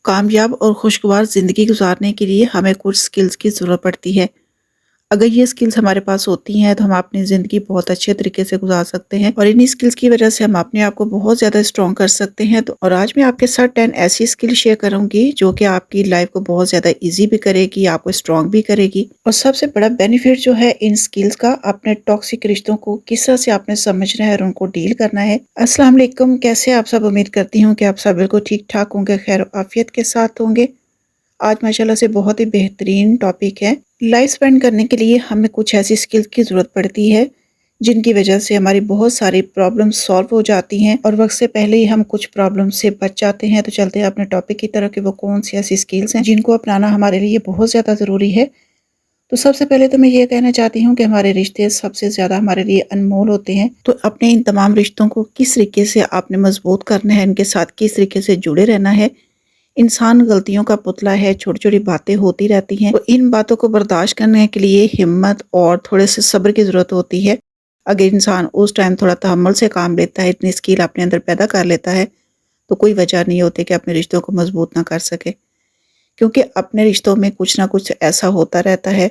कामयाब और खुशगवार ज़िंदगी गुजारने के लिए हमें कुछ स्किल्स की ज़रूरत पड़ती है। अगर ये स्किल्स हमारे पास होती हैं तो हम अपनी ज़िंदगी बहुत अच्छे तरीके से गुजार सकते हैं और इन्हीं स्किल्स की वजह से हम अपने आप को बहुत ज़्यादा स्ट्रॉन्ग कर सकते हैं। तो और आज मैं आपके साथ 10 ऐसी स्किल शेयर करूंगी जो कि आपकी लाइफ को बहुत ज़्यादा इजी भी करेगी, आपको स्ट्रॉन्ग भी करेगी। और सबसे बड़ा बेनिफिट जो है इन स्किल्स का, अपने टॉक्सिक रिश्तों को किस तरह से आपने समझना है और उनको डील करना है। अस्सलाम वालेकुम, कैसे आप सब? उम्मीद करती हूँ कि आप सब बिल्कुल ठीक ठाक होंगे, खैर आफियत के साथ होंगे। आज माशाल्लाह से बहुत ही बेहतरीन टॉपिक है। लाइफ स्पेंड करने के लिए हमें कुछ ऐसी स्किल्स की ज़रूरत पड़ती है जिनकी वजह से हमारी बहुत सारी प्रॉब्लम सॉल्व हो जाती हैं और वक्त से पहले ही हम कुछ प्रॉब्लम से बच जाते हैं। तो चलते हैं अपने टॉपिक की तरफ कि वो कौन सी ऐसी स्किल्स हैं जिनको अपनाना हमारे लिए बहुत ज़्यादा ज़रूरी है। तो सबसे पहले तो मैं ये कहना चाहती हूँ कि हमारे रिश्ते सबसे ज़्यादा हमारे लिए अनमोल होते हैं। तो अपने इन तमाम रिश्तों को किस तरीके से आपने मजबूत करना है, इनके साथ किस तरीके से जुड़े रहना है। इंसान गलतियों का पुतला है, छोटी छोटी बातें होती रहती हैं। तो इन बातों को बर्दाश्त करने के लिए हिम्मत और थोड़े से सब्र की ज़रूरत होती है। अगर इंसान उस टाइम थोड़ा तहम्मुल से काम लेता है, इतनी स्किल अपने अंदर पैदा कर लेता है, तो कोई वजह नहीं होती कि अपने रिश्तों को मजबूत ना कर सके। क्योंकि अपने रिश्तों में कुछ ना कुछ ऐसा होता रहता है।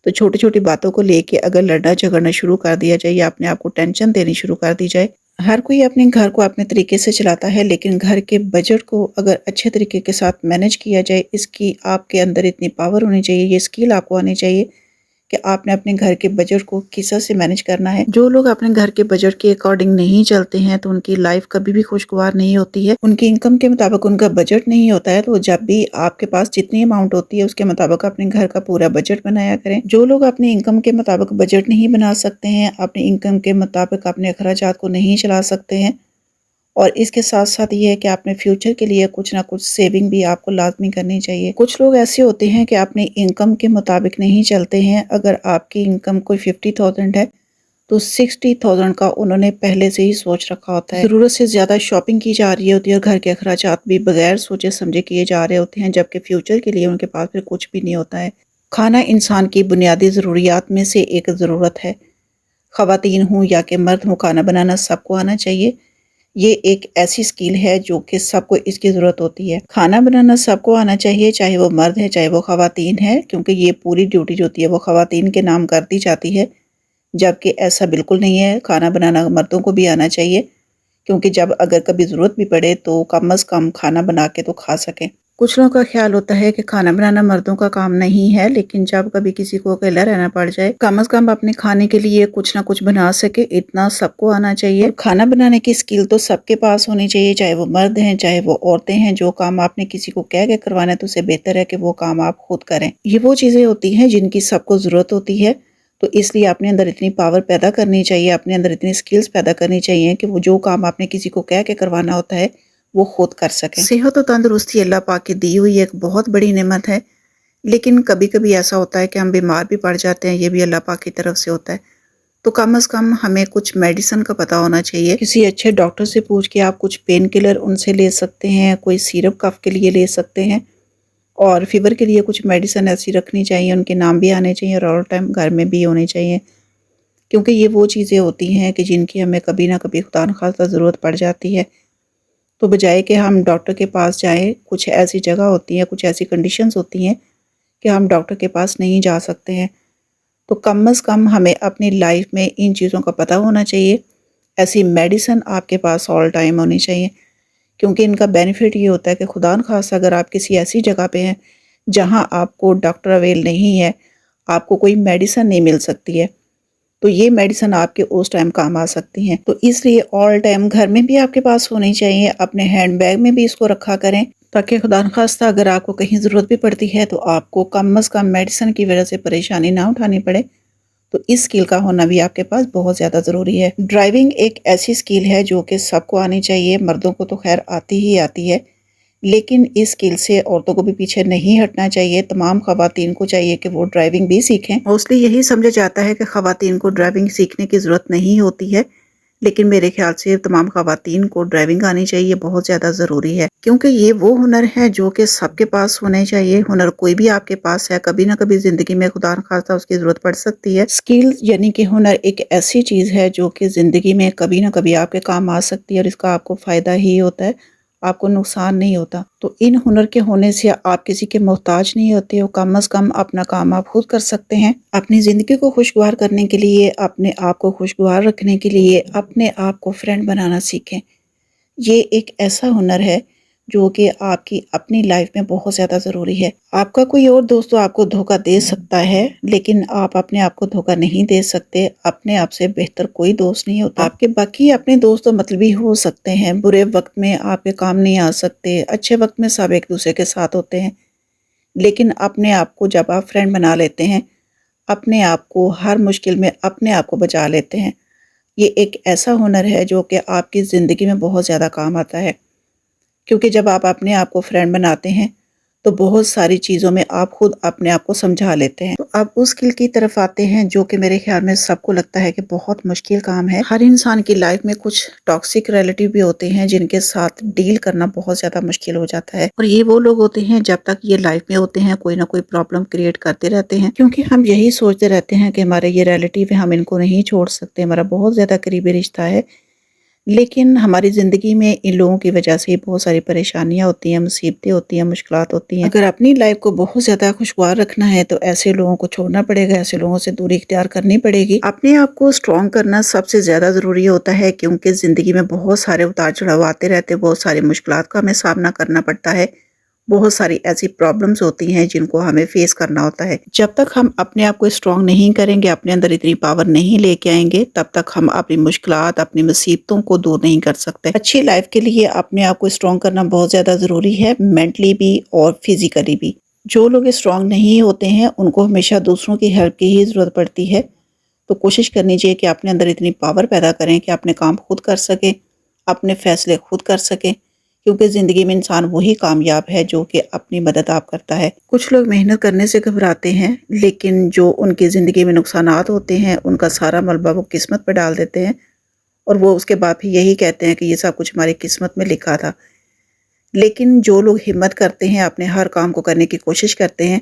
तो छोटी छोटी बातों को लेके अगर लड़ना झगड़ना शुरू कर दिया जाए या अपने आप को टेंशन देनी शुरू कर दी जाए। हर कोई अपने घर को अपने तरीके से चलाता है, लेकिन घर के बजट को अगर अच्छे तरीके के साथ मैनेज किया जाए, इसकी आपके अंदर इतनी पावर होनी चाहिए, ये स्किल आपको आनी चाहिए कि आपने अपने घर के बजट को किस तरह से मैनेज करना है। जो लोग अपने घर के बजट के अकॉर्डिंग नहीं चलते हैं तो उनकी लाइफ कभी भी खुशगवार नहीं होती है। उनकी इनकम के मुताबिक उनका बजट नहीं होता है। तो जब भी आपके पास जितनी अमाउंट होती है उसके मुताबिक अपने घर का पूरा बजट बनाया करें। जो लोग अपनी इनकम के मुताबिक बजट नहीं बना सकते हैं, अपनी इनकम के मुताबिक अपने अखराजात को नहीं चला सकते हैं, और इसके साथ साथ ये है कि आपने फ्यूचर के लिए कुछ ना कुछ सेविंग भी आपको लाजमी करनी चाहिए। कुछ लोग ऐसे होते हैं कि अपनी इनकम के मुताबिक नहीं चलते हैं। अगर आपकी इनकम कोई 50,000 है तो 60,000 का उन्होंने पहले से ही सोच रखा होता है। ज़रूरत से ज़्यादा शॉपिंग की जा रही होती है और घर के अखराजात भी बगैर सोचे समझे किए जा रहे होते हैं, जबकि फ्यूचर के लिए उनके पास फिर कुछ भी नहीं होता है। खाना इंसान की बुनियादी ज़रूरियात में से एक ज़रूरत है। ख़वातीन हों या कि मर्द हों, खाना बनाना सबको आना चाहिए। ये एक ऐसी स्किल है जो कि सबको इसकी ज़रूरत होती है। खाना बनाना सबको आना चाहिए, चाहे वो मर्द है चाहे वो ख़वातीन है, क्योंकि ये पूरी ड्यूटी जो होती है वो ख़वातीन के नाम कर दी जाती है, जबकि ऐसा बिल्कुल नहीं है। खाना बनाना मर्दों को भी आना चाहिए, क्योंकि जब अगर कभी ज़रूरत भी पड़े तो कम अज़ कम खाना बना के तो खा सकें। कुछ लोगों का ख्याल होता है कि खाना बनाना मर्दों का काम नहीं है, लेकिन जब कभी किसी को अकेला रहना पड़ जाए, कम से कम अपने खाने के लिए कुछ ना कुछ बना सके, इतना सबको आना चाहिए। और खाना बनाने की स्किल तो सबके पास होनी चाहिए, चाहे वो मर्द हैं चाहे वो औरतें हैं। जो काम आपने किसी को कह के करवाना है तो उससे बेहतर है कि वो काम आप खुद करें। ये वो चीज़ें होती हैं जिनकी सबको ज़रूरत होती है। तो इसलिए अपने अंदर इतनी पावर पैदा करनी चाहिए, अपने अंदर इतनी स्किल्स पैदा करनी चाहिए कि वो जो काम आपने किसी को कह के करवाना होता है वो खुद कर सके। सेहत और तंदुरुस्ती अल्लाह पाक की दी हुई एक बहुत बड़ी नेमत है, लेकिन कभी कभी ऐसा होता है कि हम बीमार भी पड़ जाते हैं, ये भी अल्लाह पाक की तरफ से होता है। तो कम से कम हमें कुछ मेडिसिन का पता होना चाहिए। किसी अच्छे डॉक्टर से पूछ के आप कुछ पेन किलर उनसे ले सकते हैं, कोई सिरप कफ के लिए ले सकते हैं, और फीवर के लिए कुछ मेडिसिन ऐसी रखनी चाहिए, उनके नाम भी आने चाहिए और ऑल टाइम घर में भी होने चाहिए, क्योंकि ये वो चीज़ें होती हैं कि जिनकी हमें कभी ना कभी खुदा न खास्ता ज़रूरत पड़ जाती है। तो बजाय कि हम डॉक्टर के पास जाएं, कुछ ऐसी जगह होती हैं, कुछ ऐसी कंडीशंस होती हैं कि हम डॉक्टर के पास नहीं जा सकते हैं। तो कम से कम हमें अपनी लाइफ में इन चीज़ों का पता होना चाहिए। ऐसी मेडिसिन आपके पास ऑल टाइम होनी चाहिए, क्योंकि इनका बेनिफिट ये होता है कि खुदा न खास्ता अगर आप किसी ऐसी जगह पे हैं जहां आपको डॉक्टर अवेल नहीं है, आपको कोई मेडिसिन नहीं मिल सकती है, तो ये मेडिसिन आपके उस टाइम काम आ सकती हैं। तो इसलिए ऑल टाइम घर में भी आपके पास होनी चाहिए, अपने हैंड बैग में भी इसको रखा करें, ताकि खुदा न खास्ता अगर आपको कहीं ज़रूरत भी पड़ती है तो आपको कम अज़ कम मेडिसिन की वजह से परेशानी ना उठानी पड़े। तो इस स्किल का होना भी आपके पास बहुत ज़्यादा ज़रूरी है। ड्राइविंग एक ऐसी स्किल है जो कि सबको आनी चाहिए, मर्दों को तो खैर आती ही आती है, लेकिन इस स्किल से औरतों को भी पीछे नहीं हटना चाहिए। तमाम ख़वातीन को चाहिए कि वो ड्राइविंग भी सीखें। मोस्टली यही समझा जाता है कि ख़वातीन को ड्राइविंग सीखने की ज़रूरत नहीं होती है, लेकिन मेरे ख्याल से तमाम ख़वातीन को ड्राइविंग आनी चाहिए, बहुत ज़्यादा ज़रूरी है, क्योंकि ये वो हुनर है जो कि सबके पास होने चाहिए। हुनर कोई भी आपके पास है, कभी ना कभी ज़िंदगी में खुदा न खास्ता उसकी ज़रूरत पड़ सकती है। स्किल यानी कि हुनर एक ऐसी चीज़ है जो कि ज़िंदगी में कभी ना कभी आपके काम आ सकती है और इसका आपको फ़ायदा ही होता है। آپ کو نقصان نہیں ہوتا۔ تو ان ہنر کے ہونے سے آپ کسی کے محتاج نہیں ہوتے ہو، کم از کم اپنا کام آپ خود کر سکتے ہیں۔ اپنی زندگی کو خوشگوار کرنے کے لیے، اپنے آپ کو خوشگوار رکھنے کے لیے اپنے آپ کو فرینڈ بنانا سیکھیں۔ یہ ایک ایسا ہنر ہے جو کہ آپ کی اپنی لائف میں بہت زیادہ ضروری ہے۔ آپ کا کوئی اور دوست تو آپ کو دھوکہ دے سکتا ہے، لیکن آپ اپنے آپ کو دھوکہ نہیں دے سکتے۔ اپنے آپ سے بہتر کوئی دوست نہیں ہوتا۔ آپ کے باقی اپنے دوست تو مطلبی ہو سکتے ہیں، برے وقت میں آپ کے کام نہیں آ سکتے، اچھے وقت میں سب ایک دوسرے کے ساتھ ہوتے ہیں، لیکن اپنے آپ کو جب آپ فرینڈ بنا لیتے ہیں، اپنے آپ کو ہر مشکل میں اپنے آپ کو بچا لیتے ہیں، یہ ایک ایسا ہنر ہے جو کہ آپ کی زندگی میں بہت زیادہ کام آتا ہے۔ کیونکہ جب آپ اپنے آپ کو فرینڈ بناتے ہیں تو بہت ساری چیزوں میں آپ خود اپنے آپ کو سمجھا لیتے ہیں۔ تو اب اس اسکل کی طرف آتے ہیں جو کہ میرے خیال میں سب کو لگتا ہے کہ بہت مشکل کام ہے۔ ہر انسان کی لائف میں کچھ ٹاکسک ریلیٹیو بھی ہوتے ہیں جن کے ساتھ ڈیل کرنا بہت زیادہ مشکل ہو جاتا ہے، اور یہ وہ لوگ ہوتے ہیں جب تک یہ لائف میں ہوتے ہیں کوئی نہ کوئی پرابلم کریٹ کرتے رہتے ہیں، کیونکہ ہم یہی سوچتے رہتے ہیں کہ ہمارے یہ ریلیٹیو ہے، ہم ان کو نہیں چھوڑ سکتے، ہمارا بہت زیادہ قریبی رشتہ ہے، لیکن ہماری زندگی میں ان لوگوں کی وجہ سے بہت ساری پریشانیاں ہوتی ہیں، مصیبتیں ہوتی ہیں، مشکلات ہوتی ہیں۔ اگر اپنی لائف کو بہت زیادہ خوشگوار رکھنا ہے تو ایسے لوگوں کو چھوڑنا پڑے گا، ایسے لوگوں سے دوری اختیار کرنی پڑے گی۔ اپنے آپ کو اسٹرانگ کرنا سب سے زیادہ ضروری ہوتا ہے، کیونکہ زندگی میں بہت سارے اتار چڑھاؤ آتے رہتے ہیں، بہت ساری مشکلات کا ہمیں سامنا کرنا پڑتا ہے، بہت ساری ایسی پرابلمز ہوتی ہیں جن کو ہمیں فیس کرنا ہوتا ہے۔ جب تک ہم اپنے آپ کو اسٹرانگ نہیں کریں گے، اپنے اندر اتنی پاور نہیں لے کے آئیں گے، تب تک ہم اپنی مشکلات، اپنی مصیبتوں کو دور نہیں کر سکتے۔ اچھی لائف کے لیے اپنے آپ کو اسٹرانگ کرنا بہت زیادہ ضروری ہے، مینٹلی بھی اور فزیکلی بھی۔ جو لوگ اسٹرانگ نہیں ہوتے ہیں ان کو ہمیشہ دوسروں کی ہیلپ کی ہی ضرورت پڑتی ہے، تو کوشش کرنی چاہیے کہ اپنے اندر اتنی پاور پیدا کریں کہ اپنے کام خود کر سکیں، اپنے فیصلے خود کر سکیں، کیونکہ زندگی میں انسان وہی کامیاب ہے جو کہ اپنی مدد آپ کرتا ہے۔ کچھ لوگ محنت کرنے سے گھبراتے ہیں، لیکن جو ان کی زندگی میں نقصانات ہوتے ہیں ان کا سارا ملبہ وہ قسمت پہ ڈال دیتے ہیں، اور وہ اس کے بعد بھی یہی کہتے ہیں کہ یہ سب کچھ ہماری قسمت میں لکھا تھا۔ لیکن جو لوگ ہمت کرتے ہیں، اپنے ہر کام کو کرنے کی کوشش کرتے ہیں،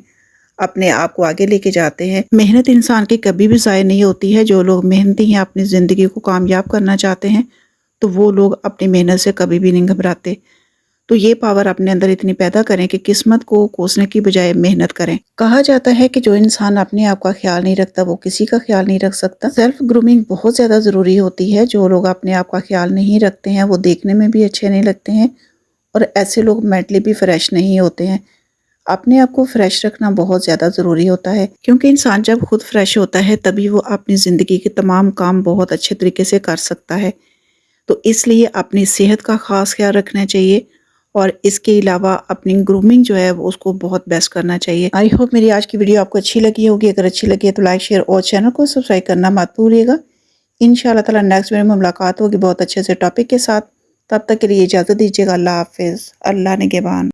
اپنے آپ کو آگے لے کے جاتے ہیں، محنت انسان کی کبھی بھی ضائع نہیں ہوتی ہے۔ جو لوگ محنتی ہیں، اپنی زندگی کو کامیاب کرنا چاہتے ہیں، تو وہ لوگ اپنی محنت سے کبھی بھی نہیں گھبراتے۔ تو یہ پاور اپنے اندر اتنی پیدا کریں کہ قسمت کو کوسنے کی بجائے محنت کریں۔ کہا جاتا ہے کہ جو انسان اپنے آپ کا خیال نہیں رکھتا وہ کسی کا خیال نہیں رکھ سکتا۔ سیلف گرومنگ بہت زیادہ ضروری ہوتی ہے۔ جو لوگ اپنے آپ کا خیال نہیں رکھتے ہیں وہ دیکھنے میں بھی اچھے نہیں لگتے ہیں، اور ایسے لوگ مینٹلی بھی فریش نہیں ہوتے ہیں۔ اپنے آپ کو فریش رکھنا بہت زیادہ ضروری ہوتا ہے، کیونکہ انسان جب خود فریش ہوتا ہے تبھی وہ اپنی زندگی کے تمام کام بہت اچھے طریقے سے کر سکتا ہے۔ تو اس لیے اپنی صحت کا خاص خیال رکھنا چاہیے، اور اس کے علاوہ اپنی گرومنگ جو ہے اس کو بہت بیسٹ کرنا چاہیے۔ آئی ہوپ میری آج کی ویڈیو آپ کو اچھی لگی ہوگی۔ اگر اچھی لگی ہے تو لائک، شیئر اور چینل کو سبسکرائب کرنا مت بھولیے گا۔ انشاءاللہ تعالی نیکسٹ ویڈیو میں ملاقات ہوگی بہت اچھے سے ٹاپک کے ساتھ۔ تب تک کے لیے اجازت دیجیے گا۔ اللہ حافظ۔ اللہ نگہبان۔